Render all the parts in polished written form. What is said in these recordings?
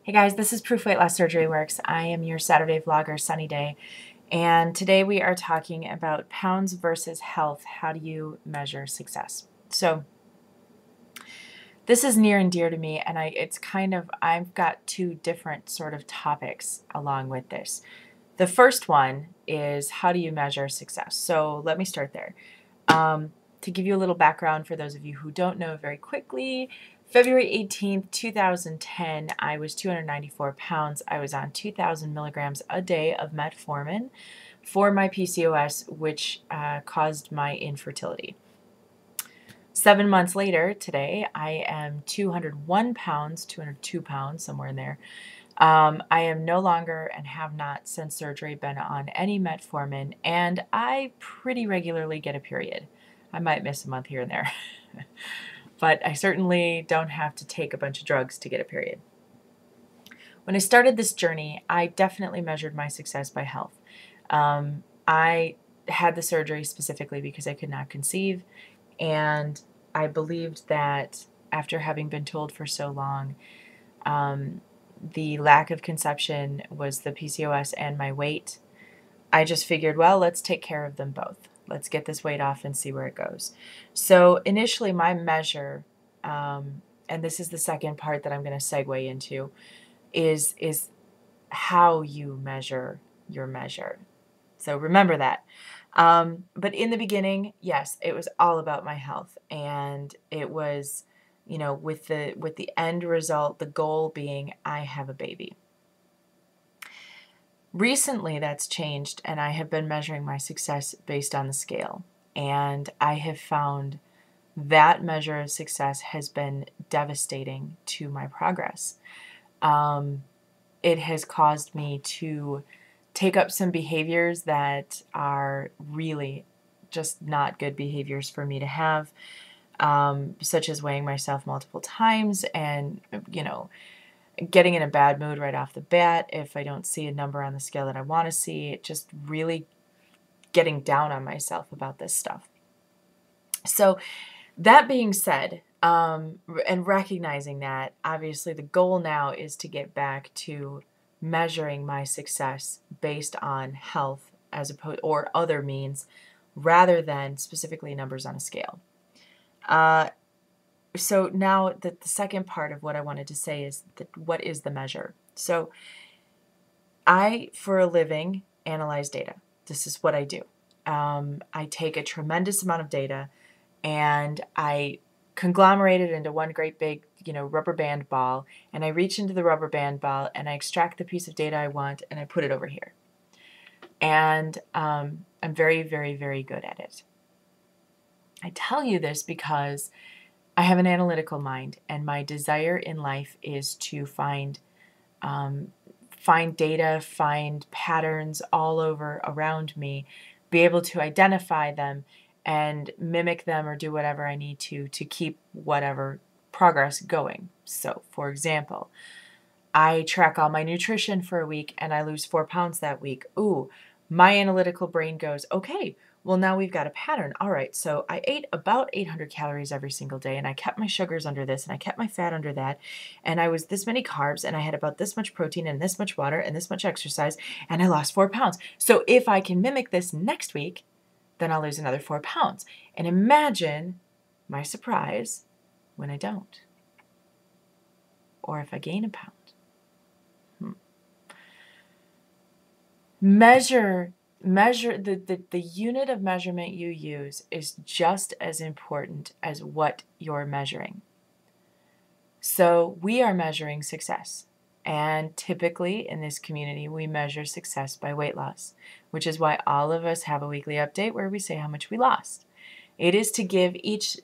Hey guys, this is ProofWLSWorks. I am your Saturday vlogger, Sunny Day, and today we are talking about pounds versus health. How do you measure success? So this is near and dear to me, and I've got two different sort of topics along with this. The first one is how do you measure success? So let me start there. To give you a little background for those of you who don't know very quickly, February 18th, 2010, I was 294 pounds. I was on 2,000 milligrams a day of metformin for my PCOS, which caused my infertility. 7 months later, today, I am 201 pounds, 202 pounds, somewhere in there. I am no longer and have not since surgery been on any metformin, and I pretty regularly get a period. I might miss a month here and there, but I certainly don't have to take a bunch of drugs to get a period. When I started this journey, I definitely measured my success by health. I had the surgery specifically because I could not conceive, and I believed that after having been told for so long, the lack of conception was the PCOS and my weight, I just figured, well, let's take care of them both. Let's get this weight off and see where it goes. So initially my measure, and this is the second part that I'm going to segue into, is how you measure your measure. So remember that. But in the beginning, yes, it was all about my health, and it was, you know, with the end result, the goal being I have a baby. Recently, that's changed, and I have been measuring my success based on the scale, and I have found that measure of success has been devastating to my progress. It has caused me to take up some behaviors that are really just not good behaviors for me to have, such as weighing myself multiple times and, you know, getting in a bad mood right off the bat if I don't see a number on the scale that I want to see, just really getting down on myself about this stuff. So that being said, and recognizing that, obviously the goal now is to get back to measuring my success based on health as opposed or other means rather than specifically numbers on a scale. So now the second part of what I wanted to say is that what is the measure? So I, for a living, analyze data. This is what I do. I take a tremendous amount of data and I conglomerate it into one great big, rubber band ball, and I reach into the rubber band ball and I extract the piece of data I want and I put it over here. And I'm very, very, very good at it. I tell you this because I have an analytical mind, and my desire in life is to find data, find patterns all over around me, be able to identify them and mimic them or do whatever I need to keep whatever progress going. So, for example, I track all my nutrition for a week and I lose 4 pounds that week. Ooh, my analytical brain goes, okay, well, now we've got a pattern. All right, so I ate about 800 calories every single day, and I kept my sugars under this, and I kept my fat under that, and I was this many carbs, and I had about this much protein, and this much water, and this much exercise, and I lost 4 pounds. So if I can mimic this next week, then I'll lose another 4 pounds. And imagine my surprise when I don't, or if I gain a pound. The unit of measurement you use is just as important as what you're measuring. So we are measuring success. And typically in this community, we measure success by weight loss, which is why all of us have a weekly update where we say how much we lost. It is to give each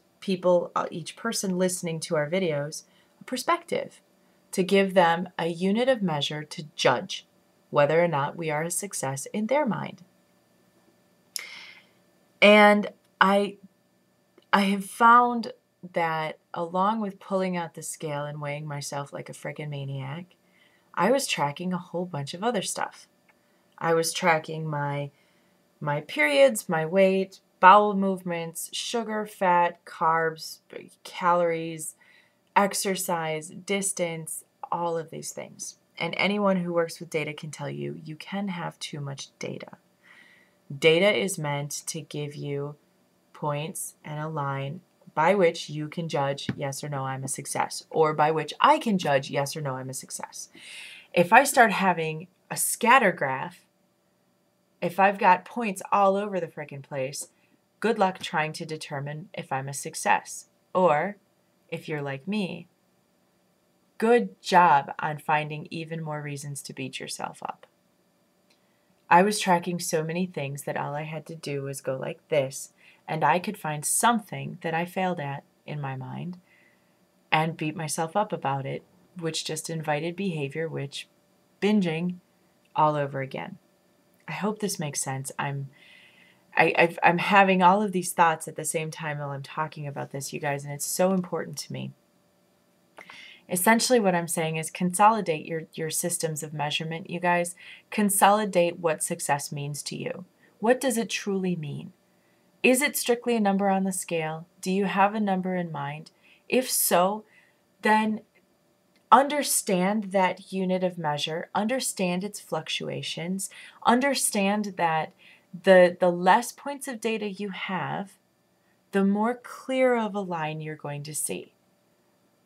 person listening to our videos a perspective, to give them a unit of measure to judge whether or not we are a success in their mind. And I have found that along with pulling out the scale and weighing myself like a freaking maniac, I was tracking a whole bunch of other stuff. I was tracking my periods, my weight, bowel movements, sugar, fat, carbs, calories, exercise, distance, all of these things. And anyone who works with data can tell you, you can have too much data. Data is meant to give you points and a line by which you can judge, yes or no, I'm a success, or by which I can judge, yes or no, I'm a success. If I start having a scatter graph, if I've got points all over the frickin' place, good luck trying to determine if I'm a success. Or, if you're like me, good job on finding even more reasons to beat yourself up. I was tracking so many things that all I had to do was go like this, and I could find something that I failed at in my mind and beat myself up about it, which just invited behavior, which binging all over again. I hope this makes sense. I'm having all of these thoughts at the same time while I'm talking about this, you guys, and it's so important to me. Essentially what I'm saying is consolidate your systems of measurement, you guys. Consolidate what success means to you. What does it truly mean? Is it strictly a number on the scale? Do you have a number in mind? If so, then understand that unit of measure, understand its fluctuations, understand that the less points of data you have, the more clear of a line you're going to see.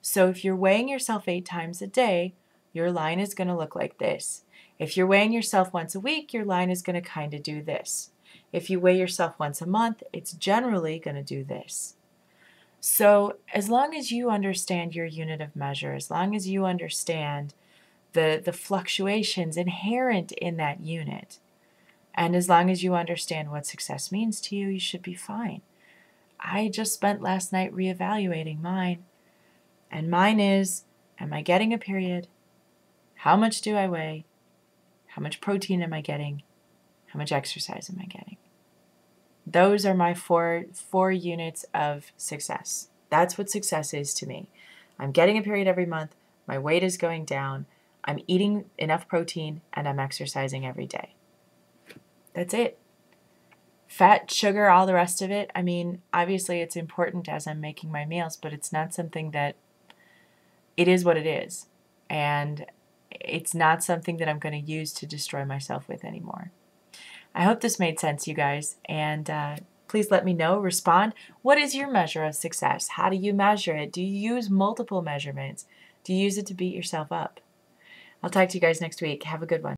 So if you're weighing yourself 8 times a day, your line is going to look like this. If you're weighing yourself once a week, your line is going to kind of do this. If you weigh yourself once a month, it's generally going to do this. So as long as you understand your unit of measure, as long as you understand the fluctuations inherent in that unit, and as long as you understand what success means to you, you should be fine. I just spent last night reevaluating mine. And mine is, am I getting a period? How much do I weigh? How much protein am I getting? How much exercise am I getting? Those are my four units of success. That's what success is to me. I'm getting a period every month. My weight is going down. I'm eating enough protein and I'm exercising every day. That's it. Fat, sugar, all the rest of it. I mean, obviously it's important as I'm making my meals, but it's not something that it is what it is. And it's not something that I'm going to use to destroy myself with anymore. I hope this made sense, you guys. And please let me know, respond. What is your measure of success? How do you measure it? Do you use multiple measurements? Do you use it to beat yourself up? I'll talk to you guys next week. Have a good one.